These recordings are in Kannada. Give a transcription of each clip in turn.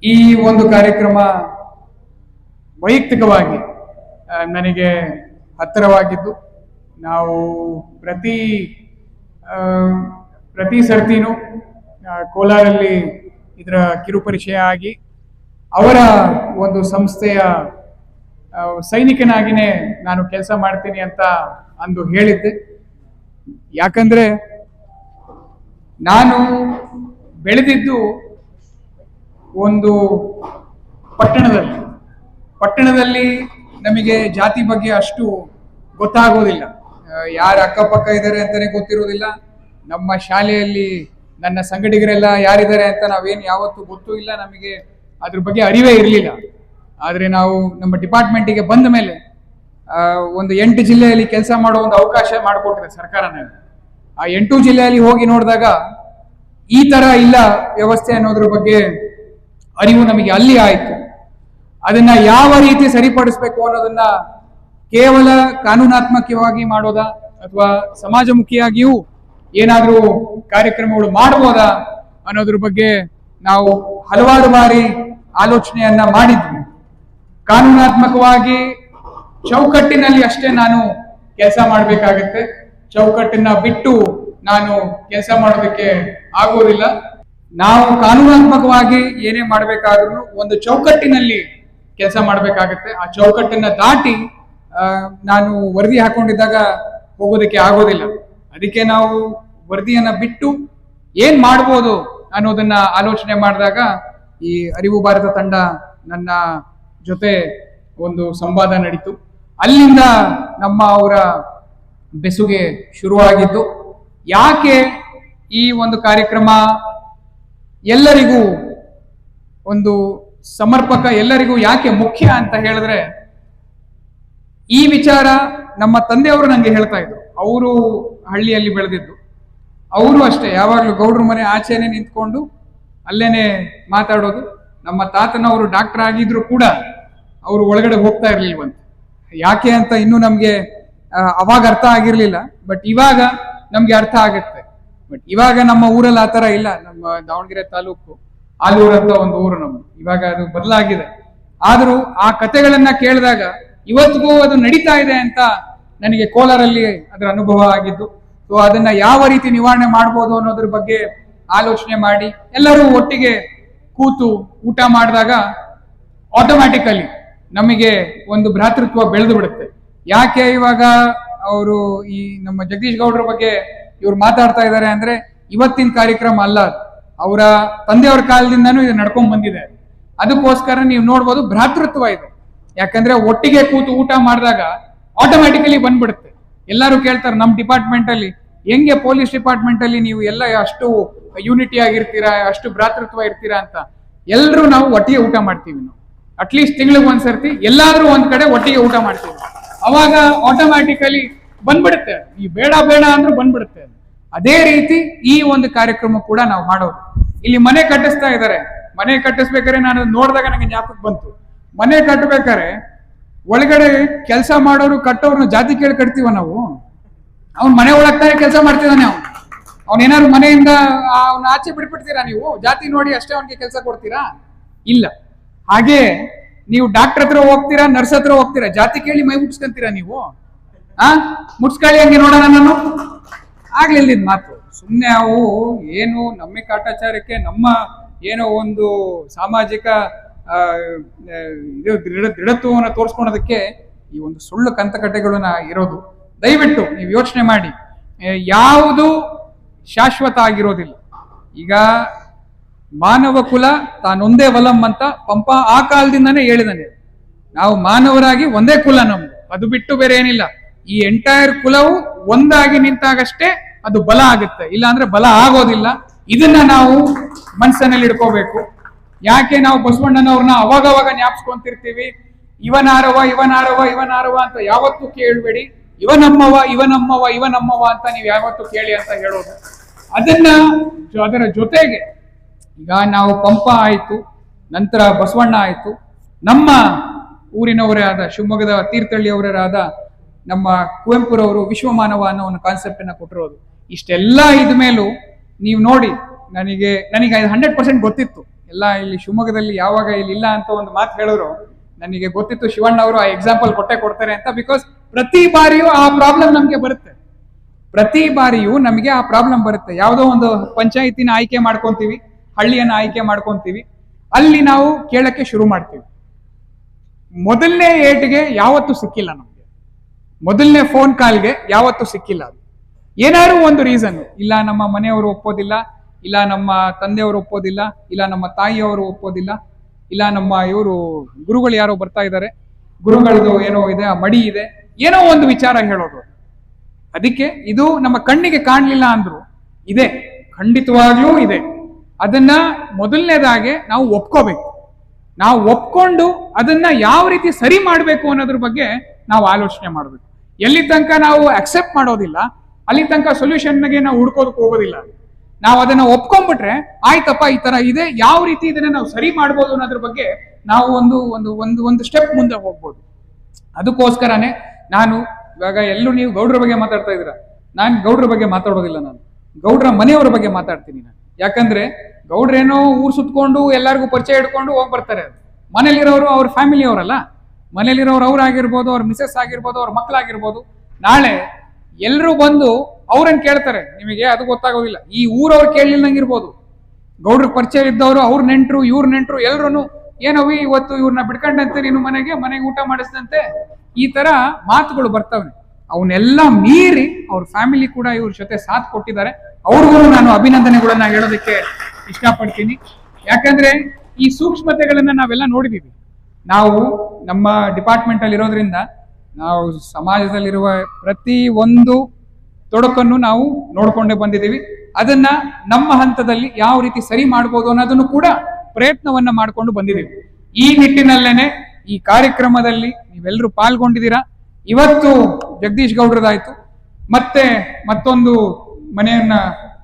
ಈ ಒಂದು ಕಾರ್ಯಕ್ರಮ ವೈಯಕ್ತಿಕವಾಗಿ ನನಗೆ ಹತ್ತಿರವಾಗಿದ್ದು, ನಾವು ಪ್ರತಿ ಸರ್ತಿನೂ ಕೋಲಾರಲ್ಲಿ ಇದರ ಕಿರುಪರಿಚಯ ಆಗಿ ಅವರ ಒಂದು ಸಂಸ್ಥೆಯ ಸೈನಿಕನಾಗಿನೇ ನಾನು ಕೆಲಸ ಮಾಡ್ತೀನಿ ಅಂತ ಅಂದು ಹೇಳಿದ್ದೆ. ಯಾಕಂದ್ರೆ ನಾನು ಬೆಳೆದಿದ್ದು ಒಂದು ಪಟ್ಟಣದಲ್ಲಿ ನಮಗೆ ಜಾತಿ ಬಗ್ಗೆ ಅಷ್ಟು ಗೊತ್ತಾಗೋದಿಲ್ಲ. ಯಾರ ಅಕ್ಕಪಕ್ಕ ಇದ್ದಾರೆ ಅಂತಾನೆ ಗೊತ್ತಿರೋದಿಲ್ಲ. ನಮ್ಮ ಶಾಲೆಯಲ್ಲಿ ನನ್ನ ಸಂಗಡಿಗರೆಲ್ಲ ಯಾರಿದ್ದಾರೆ ಅಂತ ನಾವೇನು ಯಾವತ್ತೂ ಗೊತ್ತೂ ಇಲ್ಲ, ನಮಗೆ ಅದ್ರ ಬಗ್ಗೆ ಅರಿವೇ ಇರಲಿಲ್ಲ. ಆದರೆ ನಾವು ನಮ್ಮ ಡಿಪಾರ್ಟ್ಮೆಂಟಿಗೆ ಬಂದ ಮೇಲೆ ಒಂದು 8 ಜಿಲ್ಲೆಯಲ್ಲಿ ಕೆಲಸ ಮಾಡೋ ಒಂದು ಅವಕಾಶ ಮಾಡಿಕೊಟ್ಟಿದೆ ಸರ್ಕಾರ. ಆ 8 ಜಿಲ್ಲೆಯಲ್ಲಿ ಹೋಗಿ ನೋಡಿದಾಗ ಈ ತರ ಇಲ್ಲ ವ್ಯವಸ್ಥೆ ಅನ್ನೋದ್ರ ಬಗ್ಗೆ ಅರಿವು ನಮಗೆ ಅಲ್ಲಿ ಆಯಿತು. ಅದನ್ನ ಯಾವ ರೀತಿ ಸರಿಪಡಿಸ್ಬೇಕು ಅನ್ನೋದನ್ನ ಕೇವಲ ಕಾನೂನಾತ್ಮಕವಾಗಿ ಮಾಡೋದಾ ಅಥವಾ ಸಮಾಜಮುಖಿಯಾಗಿಯೂ ಏನಾದ್ರೂ ಕಾರ್ಯಕ್ರಮಗಳು ಮಾಡಬಹುದಾ ಅನ್ನೋದ್ರ ಬಗ್ಗೆ ನಾವು ಹಲವಾರು ಬಾರಿ ಆಲೋಚನೆಯನ್ನ ಮಾಡಿದ್ವಿ. ಕಾನೂನಾತ್ಮಕವಾಗಿ ಚೌಕಟ್ಟಿನಲ್ಲಿ ಅಷ್ಟೇ ನಾನು ಕೆಲಸ ಮಾಡಬೇಕಾಗತ್ತೆ, ಚೌಕಟ್ಟನ್ನ ಬಿಟ್ಟು ನಾನು ಕೆಲಸ ಮಾಡೋದಕ್ಕೆ ಆಗೋದಿಲ್ಲ. ನಾವು ಕಾನೂನಾತ್ಮಕವಾಗಿ ಏನೇ ಮಾಡಬೇಕಾದ್ರೂ ಒಂದು ಚೌಕಟ್ಟಿನಲ್ಲಿ ಕೆಲಸ ಮಾಡಬೇಕಾಗತ್ತೆ. ಆ ಚೌಕಟ್ಟನ್ನ ದಾಟಿ ನಾನು ವರದಿ ಹಾಕೊಂಡಿದ್ದಾಗ ಹೋಗೋದಕ್ಕೆ ಆಗೋದಿಲ್ಲ. ಅದಕ್ಕೆ ನಾವು ವರದಿಯನ್ನ ಬಿಟ್ಟು ಏನ್ ಮಾಡ್ಬೋದು ಅನ್ನೋದನ್ನ ಆಲೋಚನೆ ಮಾಡಿದಾಗ ಈ ಅರಿವು ಭಾರತ ತಂಡ ನನ್ನ ಜೊತೆ ಒಂದು ಸಂವಾದ ನಡೀತು. ಅಲ್ಲಿಂದ ಅವರ ಬೆಸುಗೆ ಶುರುವಾಗಿದ್ದು. ಯಾಕೆ ಈ ಒಂದು ಕಾರ್ಯಕ್ರಮ ಎಲ್ಲರಿಗೂ ಒಂದು ಸಮರ್ಪಕ, ಎಲ್ಲರಿಗೂ ಯಾಕೆ ಮುಖ್ಯ ಅಂತ ಹೇಳಿದ್ರೆ, ಈ ವಿಚಾರ ನಮ್ಮ ತಂದೆಯವರು ನಂಗೆ ಹೇಳ್ತಾ ಇದ್ರು. ಅವರು ಹಳ್ಳಿಯಲ್ಲಿ ಬೆಳೆದಿದ್ದು, ಅವರು ಅಷ್ಟೇ ಯಾವಾಗಲೂ ಗೌಡ್ರ ಮನೆ ಆಚೆನೆ ನಿಂತ್ಕೊಂಡು ಅಲ್ಲೇನೆ ಮಾತಾಡೋದು. ನಮ್ಮ ತಾತನವರು ಡಾಕ್ಟರ್ ಆಗಿದ್ರು ಕೂಡ ಅವರು ಒಳಗಡೆ ಹೋಗ್ತಾ ಇರ್ಲಿಲ್ವಂತೆ. ಯಾಕೆ ಅಂತ ಇನ್ನೂ ನಮ್ಗೆ ಅವಾಗ ಅರ್ಥ ಆಗಿರ್ಲಿಲ್ಲ, ಬಟ್ ಇವಾಗ ನಮ್ಗೆ ಅರ್ಥ ಆಗುತ್ತೆ. ಬಟ್ ಇವಾಗ ನಮ್ಮ ಊರಲ್ಲಿ ಆತರ ಇಲ್ಲ. ನಮ್ಮ ದಾವಣಗೆರೆ ತಾಲೂಕು ಆಲೂರು ಅಂತ ಒಂದು ಊರು ನಮ್ದು, ಇವಾಗ ಅದು ಬದಲಾಗಿದೆ. ಆದ್ರೂ ಆ ಕಥೆಗಳನ್ನ ಕೇಳಿದಾಗ ಇವತ್ತಿಗೂ ಅದು ನಡೀತಾ ಇದೆ ಅಂತ ನನಗೆ ಕೋಲಾರಲ್ಲಿ ಅದರ ಅನುಭವ ಆಗಿದ್ದು. ಸೊ ಅದನ್ನ ಯಾವ ರೀತಿ ನಿವಾರಣೆ ಮಾಡ್ಬೋದು ಅನ್ನೋದ್ರ ಬಗ್ಗೆ ಆಲೋಚನೆ ಮಾಡಿ ಎಲ್ಲರೂ ಒಟ್ಟಿಗೆ ಕೂತು ಊಟ ಮಾಡಿದಾಗ ಆಟೋಮ್ಯಾಟಿಕಲಿ ನಮಗೆ ಒಂದು ಭ್ರಾತೃತ್ವ ಬೆಳೆದು ಬಿಡುತ್ತೆ. ಯಾಕೆ ಇವಾಗ ಅವರು ಈ ನಮ್ಮ ಜಗದೀಶ್ ಗೌಡ್ರ ಬಗ್ಗೆ ಇವ್ರು ಮಾತಾಡ್ತಾ ಇದ್ದಾರೆ ಅಂದ್ರೆ ಇವತ್ತಿನ ಕಾರ್ಯಕ್ರಮ ಅಲ್ಲ, ಅವರ ತಂದೆಯವರ ಕಾಲದಿಂದನೂ ಇದು ನಡ್ಕೊಂಡ್ ಬಂದಿದೆ. ಅದಕ್ಕೋಸ್ಕರ ನೀವು ನೋಡ್ಬೋದು ಭ್ರಾತೃತ್ವ ಇದೆ. ಯಾಕಂದ್ರೆ ಒಟ್ಟಿಗೆ ಕೂತು ಊಟ ಮಾಡಿದಾಗ ಆಟೋಮ್ಯಾಟಿಕಲಿ ಬಂದ್ಬಿಡುತ್ತೆ. ಎಲ್ಲರೂ ಕೇಳ್ತಾರೆ ನಮ್ಮ ಡಿಪಾರ್ಟ್ಮೆಂಟ್ ಅಲ್ಲಿ ಹೆಂಗೆ ಪೊಲೀಸ್ ಡಿಪಾರ್ಟ್ಮೆಂಟ್ ಅಲ್ಲಿ ನೀವು ಎಲ್ಲ ಅಷ್ಟು ಯೂನಿಟಿ ಆಗಿರ್ತೀರಾ, ಅಷ್ಟು ಭ್ರಾತೃತ್ವ ಇರ್ತೀರಾ ಅಂತ. ಎಲ್ಲರೂ ನಾವು ಒಟ್ಟಿಗೆ ಊಟ ಮಾಡ್ತೀವಿ. ನಾವು ಅಟ್ಲೀಸ್ಟ್ ತಿಂಗಳಿಗೆ ಒಂದ್ಸರ್ತಿ ಎಲ್ಲಾದ್ರೂ ಒಂದ್ ಕಡೆ ಒಟ್ಟಿಗೆ ಊಟ ಮಾಡ್ತೀವಿ. ಅವಾಗ ಆಟೋಮ್ಯಾಟಿಕಲಿ ಬಂದ್ಬಿಡುತ್ತೆ. ಈ ಬೇಡ ಅಂದ್ರೂ ಬಂದ್ಬಿಡುತ್ತೆ. ಅದೇ ರೀತಿ ಈ ಒಂದು ಕಾರ್ಯಕ್ರಮ ಕೂಡ ನಾವು ಮಾಡೋದು. ಇಲ್ಲಿ ಮನೆ ಕಟ್ಟಿಸ್ತಾ ಇದ್ದಾರೆ. ಮನೆ ಕಟ್ಟಿಸ್ಬೇಕಾದ್ರೆ ನಾನು ನೋಡಿದಾಗ ನನಗೆ ಜ್ಞಾಪಕ ಬಂತು. ಮನೆ ಕಟ್ಟಬೇಕಾರೆ ಒಳಗಡೆ ಕೆಲಸ ಮಾಡೋರು ಕಟ್ಟೋರ್ನ ಜಾತಿ ಕೇಳಿ ಕಟ್ತೀವ ನಾವು. ಅವ್ನ ಮನೆ ಒಳಗ್ತಾನೆ ಕೆಲಸ ಮಾಡ್ತಿದ್ದಾನೆ. ಅವನೇನಾದ್ರು ಮನೆಯಿಂದ ಅವ್ನ ಆಚೆ ಬಿಟ್ಬಿಡ್ತೀರಾ ನೀವು? ಜಾತಿ ನೋಡಿ ಅಷ್ಟೇ ಅವನಿಗೆ ಕೆಲಸ ಕೊಡ್ತೀರಾ? ಇಲ್ಲ. ಹಾಗೆ ನೀವು ಡಾಕ್ಟರ್ ಹತ್ರ ಹೋಗ್ತೀರಾ, ನರ್ಸ್ ಹತ್ರ ಹೋಗ್ತೀರಾ, ಜಾತಿ ಕೇಳಿ ಮೈ ಮುಟ್ಸ್ಕೊಂತೀರಾ ನೀವು? ಮುಟ್ಸ್ಕೊಳ್ಳಿ ಹಂಗೆ ನೋಡೋಣ ನಾನು ಆಗ್ಲಿಲ್ಲದ ಮಾತು. ಸುಮ್ಮನೆ ಅವು ಏನು ನಮ್ಮ ಕಾಟಾಚಾರಕ್ಕೆ, ನಮ್ಮ ಏನೋ ಒಂದು ಸಾಮಾಜಿಕ ದೃಢತ್ವವನ್ನು ತೋರಿಸ್ಕೊಳೋದಕ್ಕೆ ಈ ಒಂದು ಸುಳ್ಳು ಕಂತಕಟ್ಟೆಗಳನ್ನ ಇರೋದು. ದಯವಿಟ್ಟು ನೀವು ಯೋಚನೆ ಮಾಡಿ, ಯಾವುದು ಶಾಶ್ವತ ಆಗಿರೋದಿಲ್ಲ. ಈಗ ಮಾನವ ಕುಲ ತಾನೊಂದೇ ವಲಂ ಅಂತ ಪಂಪ ಆ ಕಾಲದಿಂದಾನೇ ಹೇಳಿದಾನೆ. ನಾವು ಮಾನವರಾಗಿ ಒಂದೇ ಕುಲ ನಮ್ದು, ಅದು ಬಿಟ್ಟು ಬೇರೆ ಏನಿಲ್ಲ. ಈ ಎಂಟೈರ್ ಕುಲವು ಒಂದಾಗಿ ನಿಂತಾಗಷ್ಟೇ ಅದು ಬಲ ಆಗುತ್ತೆ, ಇಲ್ಲ ಅಂದ್ರೆ ಬಲ ಆಗೋದಿಲ್ಲ. ಇದನ್ನ ನಾವು ಮನಸ್ಸಿನಲ್ಲಿ ಇಟ್ಕೋಬೇಕು. ಯಾಕೆ ನಾವು ಬಸವಣ್ಣನವ್ರನ್ನ ಅವಾಗವಾಗ ಜ್ಞಾಪಿಸ್ಕೊಂತಿರ್ತೀವಿ. ಇವನಾರವ ಅಂತ ಯಾವತ್ತೂ ಕೇಳಬೇಡಿ. ಇವನಮ್ಮವ ಅಂತ ನೀವು ಯಾವತ್ತೂ ಕೇಳಿ ಅಂತ ಹೇಳೋದು. ಅದರ ಜೊತೆಗೆ ಈಗ ನಾವು ಪಂಪ ಆಯ್ತು, ನಂತರ ಬಸವಣ್ಣ ಆಯ್ತು, ನಮ್ಮ ಊರಿನವರೇ ಆದ ಶಿವಮೊಗ್ಗದ ತೀರ್ಥಹಳ್ಳಿಯವರಾದ ನಮ್ಮ ಕುವೆಂಪುರವರು ವಿಶ್ವಮಾನವ ಅನ್ನೋ ಒಂದು ಕಾನ್ಸೆಪ್ಟ್ ಅನ್ನ ಕೊಟ್ಟಿರೋದು. ಇಷ್ಟೆಲ್ಲ ಇದ್ಮೇಲೂ ನೀವು ನೋಡಿ, ನನಗೆ 100% ಗೊತ್ತಿತ್ತು. ಎಲ್ಲ ಇಲ್ಲಿ ಶಿವಮೊಗ್ಗದಲ್ಲಿ ಯಾವಾಗ ಇಲ್ಲಿ ಇಲ್ಲ ಅಂತ ಒಂದು ಮಾತು ಹೇಳಿದ್ರು, ನನಗೆ ಗೊತ್ತಿತ್ತು ಶಿವಣ್ಣ ಅವರು ಆ ಎಕ್ಸಾಂಪಲ್ ಕೊಡ್ತಾರೆ ಅಂತ. ಬಿಕಾಸ್ ಪ್ರತಿ ಬಾರಿಯೂ ಆ ಪ್ರಾಬ್ಲಮ್ ನಮಗೆ ಬರುತ್ತೆ, ಪ್ರತಿ ಬಾರಿಯೂ ನಮಗೆ ಆ ಪ್ರಾಬ್ಲಮ್ ಬರುತ್ತೆ. ಯಾವುದೋ ಒಂದು ಪಂಚಾಯತಿನ ಆಯ್ಕೆ ಮಾಡ್ಕೊಂತೀವಿ, ಹಳ್ಳಿಯನ್ನ ಆಯ್ಕೆ ಮಾಡ್ಕೊಂತೀವಿ, ಅಲ್ಲಿ ನಾವು ಕೇಳಕ್ಕೆ ಶುರು ಮಾಡ್ತೀವಿ. ಮೊದಲನೇ ಏಟ್ಗೆ ಯಾವತ್ತೂ ಸಿಕ್ಕಿಲ್ಲ ನಮ್ಗೆ, ಮೊದಲನೇ ಫೋನ್ ಕಾಲ್ಗೆ ಯಾವತ್ತೂ ಸಿಕ್ಕಿಲ್ಲ. ಏನಾದ್ರು ಒಂದು ರೀಸನ್, ಇಲ್ಲ ನಮ್ಮ ಮನೆಯವರು ಒಪ್ಪೋದಿಲ್ಲ, ಇಲ್ಲ ನಮ್ಮ ತಂದೆಯವರು ಒಪ್ಪೋದಿಲ್ಲ, ಇಲ್ಲ ನಮ್ಮ ತಾಯಿಯವರು ಒಪ್ಪೋದಿಲ್ಲ, ಇಲ್ಲ ನಮ್ಮ ಇವರು ಗುರುಗಳು ಯಾರೋ ಬರ್ತಾ ಇದ್ದಾರೆ, ಗುರುಗಳದು ಏನೋ ಇದೆ, ಆ ಮಡಿ ಇದೆ, ಏನೋ ಒಂದು ವಿಚಾರ ಹೇಳೋದು. ಅದಕ್ಕೆ ಇದು ನಮ್ಮ ಕಣ್ಣಿಗೆ ಕಾಣಲಿಲ್ಲ ಅಂದ್ರು ಇದೆ, ಖಂಡಿತವಾಗ್ಲೂ ಇದೆ. ಅದನ್ನ ಮೊದಲನೇದಾಗೆ ನಾವು ಒಪ್ಕೋಬೇಕು. ನಾವು ಒಪ್ಕೊಂಡು ಅದನ್ನ ಯಾವ ರೀತಿ ಸರಿ ಮಾಡಬೇಕು ಅನ್ನೋದ್ರ ಬಗ್ಗೆ ನಾವು ಆಲೋಚನೆ ಮಾಡಬೇಕು. ಎಲ್ಲಿ ತನಕ ನಾವು ಅಕ್ಸೆಪ್ಟ್ ಮಾಡೋದಿಲ್ಲ, ಅಲ್ಲಿ ತನಕ ಸೊಲ್ಯೂಷನ್ಗೆ ನಾವು ಹುಡ್ಕೋದಕ್ಕೆ ಹೋಗೋದಿಲ್ಲ. ನಾವು ಅದನ್ನ ಒಪ್ಕೊಂಡ್ಬಿಟ್ರೆ ಆಯ್ತಪ್ಪ ಈ ತರ ಇದೆ, ಯಾವ ರೀತಿ ಇದನ್ನ ನಾವು ಸರಿ ಮಾಡ್ಬೋದು ಅನ್ನೋದ್ರ ಬಗ್ಗೆ ನಾವು ಒಂದು ಒಂದು ಒಂದು ಒಂದು ಸ್ಟೆಪ್ ಮುಂದೆ ಹೋಗ್ಬೋದು. ಅದಕ್ಕೋಸ್ಕರನೇ ನಾನು ಇವಾಗ ಎಲ್ಲರೂ ನೀವು ಗೌಡ್ರ ಬಗ್ಗೆ ಮಾತಾಡ್ತಾ ಇದ್ದೀರಾ, ನಾನು ಗೌಡ್ರ ಬಗ್ಗೆ ಮಾತಾಡೋದಿಲ್ಲ, ನಾನು ಗೌಡ್ರ ಮನೆಯವರ ಬಗ್ಗೆ ಮಾತಾಡ್ತೀನಿ ನಾನು. ಯಾಕಂದ್ರೆ ಗೌಡ್ರೇನೋ ಊರ್ ಸುತ್ಕೊಂಡು ಎಲ್ಲರಿಗೂ ಪರಿಚಯ ಹಿಡ್ಕೊಂಡು ಹೋಗಿ ಬರ್ತಾರೆ. ಮನೇಲಿರೋರು ಅವ್ರ ಫ್ಯಾಮಿಲಿ ಅವರಲ್ಲ, ಮನೇಲಿರೋರು ಅವ್ರಾಗಿರ್ಬೋದು, ಅವ್ರ ಮಿಸಸ್ ಆಗಿರ್ಬೋದು, ಅವ್ರ ಮಕ್ಕಳಾಗಿರ್ಬೋದು. ನಾಳೆ ಎಲ್ಲರೂ ಬಂದು ಅವ್ರನ್ನ ಕೇಳ್ತಾರೆ, ನಿಮಗೆ ಅದು ಗೊತ್ತಾಗೋದಿಲ್ಲ. ಈ ಊರವ್ರು ಕೇಳಲಿಲ್ಲಂಗಿರ್ಬೋದು, ಗೌಡ್ರಿಗೆ ಪರಿಚಯ ಇದ್ದವರು, ಅವ್ರ ನೆಂಟ್ರು, ಇವ್ರ ನೆಂಟ್ರು, ಎಲ್ರು ಏನವಿ ಇವತ್ತು ಇವ್ರನ್ನ ಬಿಡ್ಕೊಂಡಂತೆ, ನೀನು ಮನೆಗೆ ಊಟ ಮಾಡಿಸಿದಂತೆ, ಈ ತರ ಮಾತುಗಳು ಬರ್ತವೆ. ಅವನ್ನೆಲ್ಲ ಮೀರಿ ಅವ್ರ ಫ್ಯಾಮಿಲಿ ಕೂಡ ಇವ್ರ ಜೊತೆ ಸಾಥ್ ಕೊಟ್ಟಿದ್ದಾರೆ. ಅವ್ರಿಗೂ ನಾನು ಅಭಿನಂದನೆಗಳನ್ನ ಹೇಳೋದಕ್ಕೆ ಇಷ್ಟಪಡ್ತೀನಿ. ಯಾಕಂದ್ರೆ ಈ ಸೂಕ್ಷ್ಮತೆಗಳನ್ನ ನಾವೆಲ್ಲ ನೋಡಿದೀವಿ. ನಾವು ನಮ್ಮ ಡಿಪಾರ್ಟ್ಮೆಂಟ್ ಅಲ್ಲಿ ಇರೋದ್ರಿಂದ ನಾವು ಸಮಾಜದಲ್ಲಿರುವ ಪ್ರತಿ ಒಂದು ತೊಡಕನ್ನು ನಾವು ನೋಡ್ಕೊಂಡೇ ಬಂದಿದ್ದೀವಿ. ಅದನ್ನ ನಮ್ಮ ಹಂತದಲ್ಲಿ ಯಾವ ರೀತಿ ಸರಿ ಮಾಡ್ಬೋದು ಅನ್ನೋದನ್ನು ಕೂಡ ಪ್ರಯತ್ನವನ್ನ ಮಾಡ್ಕೊಂಡು ಬಂದಿದ್ದೀವಿ. ಈ ನಿಟ್ಟಿನಲ್ಲೇನೆ ಈ ಕಾರ್ಯಕ್ರಮದಲ್ಲಿ ನೀವೆಲ್ಲರೂ ಪಾಲ್ಗೊಂಡಿದ್ದೀರಾ. ಇವತ್ತು ಜಗದೀಶ್ ಗೌಡ್ರದಾಯ್ತು, ಮತ್ತೆ ಮತ್ತೊಂದು ಮನೆಯನ್ನ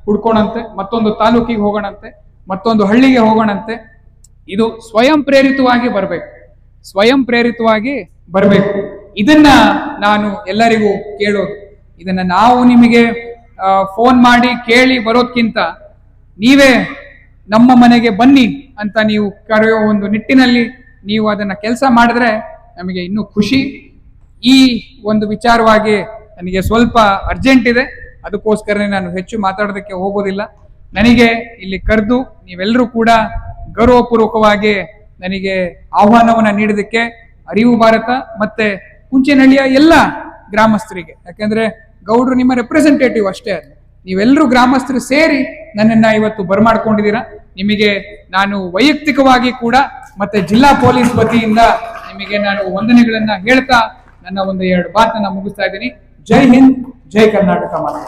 ಹುಡ್ಕೋಣಂತೆ, ಮತ್ತೊಂದು ತಾಲೂಕಿಗೆ ಹೋಗೋಣಂತೆ, ಮತ್ತೊಂದು ಹಳ್ಳಿಗೆ ಹೋಗೋಣಂತೆ. ಇದು ಸ್ವಯಂ ಪ್ರೇರಿತವಾಗಿ ಬರಬೇಕು, ಸ್ವಯಂ ಪ್ರೇರಿತವಾಗಿ ಬರಬೇಕು. ಇದನ್ನ ನಾನು ಎಲ್ಲರಿಗೂ ಕೇಳೋದು, ಇದನ್ನ ನಾವು ನಿಮಗೆ ಫೋನ್ ಮಾಡಿ ಕೇಳಿ ಬರೋದ್ಕಿಂತ ನೀವೇ ನಮ್ಮ ಮನೆಗೆ ಬನ್ನಿ ಅಂತ ನೀವು ಕರೆಯೋ ಒಂದು ನಿಟ್ಟಿನಲ್ಲಿ ನೀವು ಅದನ್ನ ಕೆಲಸ ಮಾಡಿದ್ರೆ ನಮಗೆ ಇನ್ನೂ ಖುಷಿ. ಈ ಒಂದು ವಿಚಾರವಾಗಿ ನನಗೆ ಸ್ವಲ್ಪ ಅರ್ಜೆಂಟ್ ಇದೆ, ಅದಕ್ಕೋಸ್ಕರನೇ ನಾನು ಹೆಚ್ಚು ಮಾತಾಡೋದಕ್ಕೆ ಹೋಗೋದಿಲ್ಲ. ನನಗೆ ಇಲ್ಲಿ ಕರೆದು ನೀವೆಲ್ಲರೂ ಕೂಡ ಗೌರವಪೂರ್ವಕವಾಗಿ ನನಗೆ ಆಹ್ವಾನವನ್ನ ನೀಡೋದಕ್ಕೆ ಅರಿವು ಭಾರತ ಮತ್ತೆ ಕುಂಚನಹಳ್ಳಿಯ ಎಲ್ಲ ಗ್ರಾಮಸ್ಥರಿಗೆ, ಯಾಕಂದ್ರೆ ಗೌಡ್ರು ನಿಮ್ಮ ರೆಪ್ರೆಸೆಂಟೇಟಿವ್ ಅಷ್ಟೇ ಅಲ್ಲ, ನೀವೆಲ್ಲರೂ ಗ್ರಾಮಸ್ಥರು ಸೇರಿ ನನ್ನನ್ನ ಇವತ್ತು ಬರಮಾಡ್ಕೊಂಡಿದ್ದೀರಾ. ನಿಮಗೆ ನಾನು ವೈಯಕ್ತಿಕವಾಗಿ ಕೂಡ ಮತ್ತೆ ಜಿಲ್ಲಾ ಪೊಲೀಸ್ ವತಿಯಿಂದ ನಿಮಗೆ ನಾನು ವಂದನೆಗಳನ್ನ ಹೇಳ್ತಾ ನನ್ನ ಒಂದು 2 ಮಾತನ್ನ ಮುಗಿಸ್ತಾ ಇದ್ದೀನಿ. ಜೈ ಹಿಂದ್, ಜೈ ಕರ್ನಾಟಕ ಮಾತೆ.